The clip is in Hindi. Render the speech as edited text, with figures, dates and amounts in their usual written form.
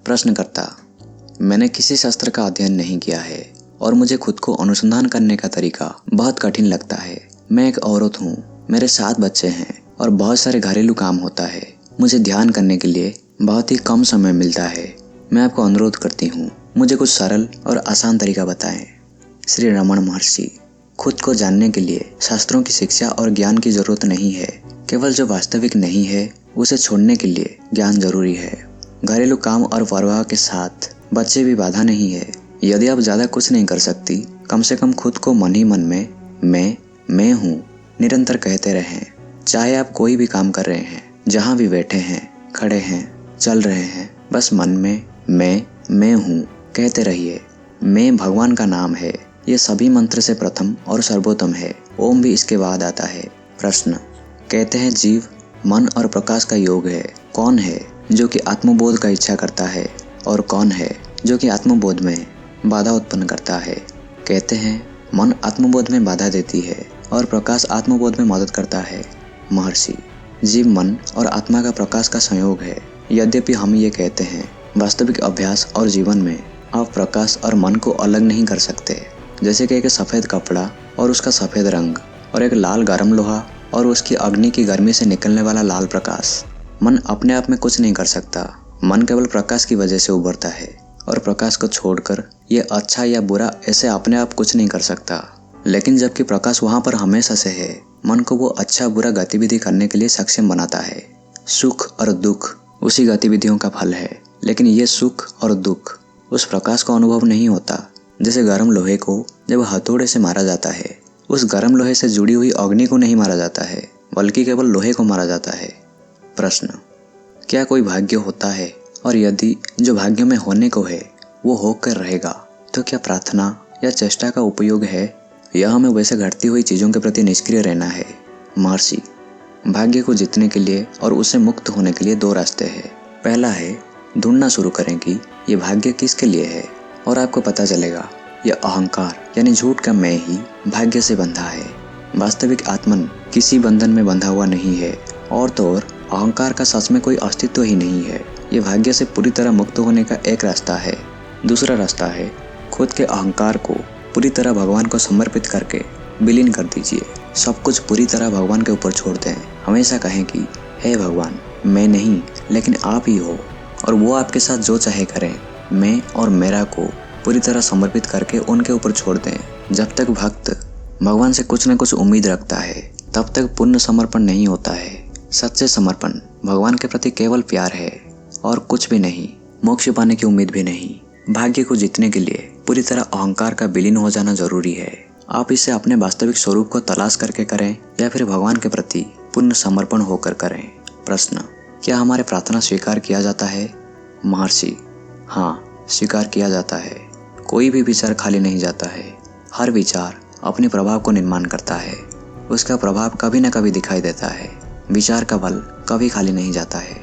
प्रश्नकर्ता: मैंने किसी शास्त्र का अध्ययन नहीं किया है और मुझे खुद को अनुसंधान करने का तरीका बहुत कठिन लगता है। मैं एक औरत हूँ, मेरे 7 बच्चे हैं और बहुत सारे घरेलू काम होता है। मुझे ध्यान करने के लिए बहुत ही कम समय मिलता है। मैं आपको अनुरोध करती हूँ, मुझे कुछ सरल और आसान तरीका बताएं। श्री रमण महर्षि: खुद को जानने के लिए शास्त्रों की शिक्षा और ज्ञान की जरूरत नहीं है। केवल जो वास्तविक नहीं है उसे छोड़ने के लिए ज्ञान जरूरी है। घरेलू काम और परवाह के साथ बच्चे भी बाधा नहीं है। यदि आप ज्यादा कुछ नहीं कर सकती, कम से कम खुद को मन ही मन में मैं हूँ निरंतर कहते रहें। चाहे आप कोई भी काम कर रहे हैं, जहाँ भी बैठे हैं, खड़े हैं, चल रहे हैं, बस मन में मैं हूँ कहते रहिए। मैं भगवान का नाम है। ये सभी मंत्र से प्रथम और सर्वोत्तम है। ओम भी इसके बाद आता है। प्रश्न: कहते हैं जीव मन और प्रकाश का योग है। कौन है जो कि आत्मबोध का इच्छा करता है और कौन है जो कि आत्मबोध में बाधा उत्पन्न करता है? कहते हैं मन आत्मबोध में बाधा देती है और प्रकाश आत्मबोध में मदद करता है। महर्षि: जीव मन और आत्मा का प्रकाश का संयोग है। यद्यपि हम ये कहते हैं, वास्तविक अभ्यास और जीवन में आप प्रकाश और मन को अलग नहीं कर सकते। जैसे कि एक सफ़ेद कपड़ा और उसका सफ़ेद रंग, और एक लाल गर्म लोहा और उसकी अग्नि की गर्मी से निकलने वाला लाल प्रकाश। मन अपने आप में कुछ नहीं कर सकता। मन केवल प्रकाश की वजह से उभरता है और प्रकाश को छोड़कर ये अच्छा या बुरा ऐसे अपने आप कुछ नहीं कर सकता। लेकिन जबकि प्रकाश वहाँ पर हमेशा से है, मन को वो अच्छा बुरा गतिविधि करने के लिए सक्षम बनाता है। सुख और दुख उसी गतिविधियों का फल है, लेकिन ये सुख और दुख उस प्रकाश को अनुभव नहीं होता। जैसे गर्म लोहे को जब हथौड़े से मारा जाता है, उस गर्म लोहे से जुड़ी हुई अग्नि को नहीं मारा जाता है, बल्कि केवल लोहे को मारा जाता है। प्रश्न: क्या कोई भाग्य होता है, और यदि जो भाग्य में होने को है वो होकर रहेगा, तो क्या प्रार्थना या चेष्टा का उपयोग है, या हमें वैसे घटती हुई चीज़ों के प्रति निष्क्रिय रहना है? महर्षि: भाग्य को जीतने के लिए और उससे मुक्त होने के लिए 2 रास्ते हैं। पहला है, ढूंढना शुरू करें कि ये भाग्य किसके लिए है, और आपको पता चलेगा यह अहंकार यानी झूठ का मैं ही भाग्य से बंधा है। वास्तविक आत्मन किसी बंधन में बंधा हुआ नहीं है, और तो और अहंकार का सच में कोई अस्तित्व ही नहीं है। ये भाग्य से पूरी तरह मुक्त होने का एक रास्ता है। दूसरा रास्ता है, खुद के अहंकार को पूरी तरह भगवान को समर्पित करके विलीन कर दीजिए। सब कुछ पूरी तरह भगवान के ऊपर छोड़ दें। हमेशा कहें कि हे भगवान, मैं नहीं लेकिन आप ही हो, और वो आपके साथ जो चाहे करें। मैं और मेरा को पूरी तरह समर्पित करके उनके ऊपर छोड़ दें। जब तक भक्त भगवान से कुछ न कुछ उम्मीद रखता है, तब तक पूर्ण समर्पण नहीं होता है। सच्चे समर्पण भगवान के प्रति केवल प्यार है और कुछ भी नहीं, मोक्ष पाने की उम्मीद भी नहीं। भाग्य को जीतने के लिए पूरी तरह अहंकार का विलीन हो जाना जरूरी है। आप इसे अपने वास्तविक स्वरूप को तलाश करके करें या फिर भगवान के प्रति पूर्ण समर्पण होकर करें। प्रश्न: क्या हमारे प्रार्थना स्वीकार किया जाता है? महर्षि: हाँ, स्वीकार किया जाता है। कोई भी विचार खाली नहीं जाता है। हर विचार अपने प्रभाव को निर्माण करता है। उसका प्रभाव कभी न कभी दिखाई देता है। विचार का बल कभी खाली नहीं जाता है।